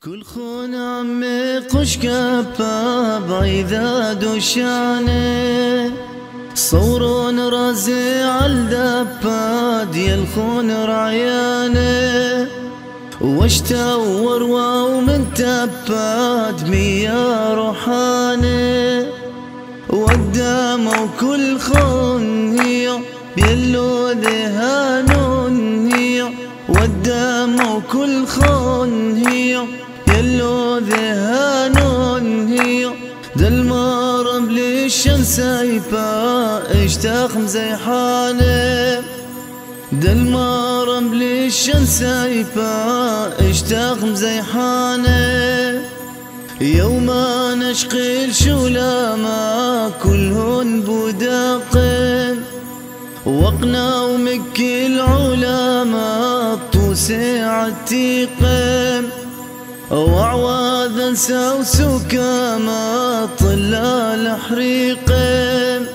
كل خون عمي قش كباب عيذا دوشاني صورون رازي عالدباد يلخون رعياني واشتور واو من تباد ميا روحاني قدامه كل خون هي بيلو ذهانون هي قدامه كل خون هي يلو ذهانون هي دالمرم للشمس سايبا اشتاخم زيحاني دالمرم للشمس سايبا اشتاخم زيحاني يوم نشقي الشولما كلهن بوداقين وقنا ومكي العلماء طوسي عتيقين وعواذا سوسكما طلال حريقين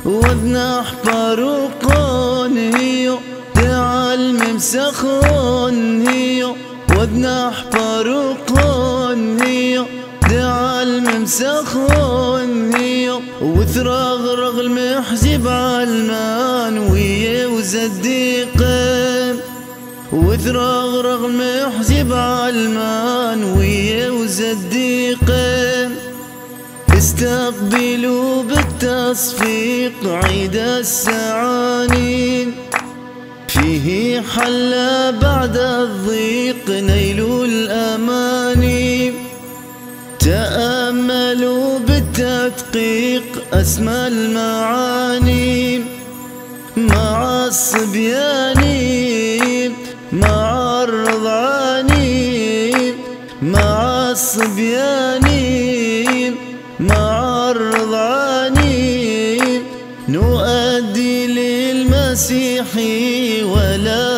وذنا حبروقون هيو تعال ممسخون هيو وذنا حبروقون هيو تعال ممسخون هيو وثرغرغ المحزب عالمان ويا وزديقين وثرغرغ المحزب عالمان ويا وزديقين استقبلوا بالتصفيق عيد السعانين فيه حل بعد الضيق نيلوا الأماني تأملوا بالتدقيق أسمى المعاني مع الصبيان مع الرضعان مع الصبيان مع الرضعان نؤدي للمسيح ولا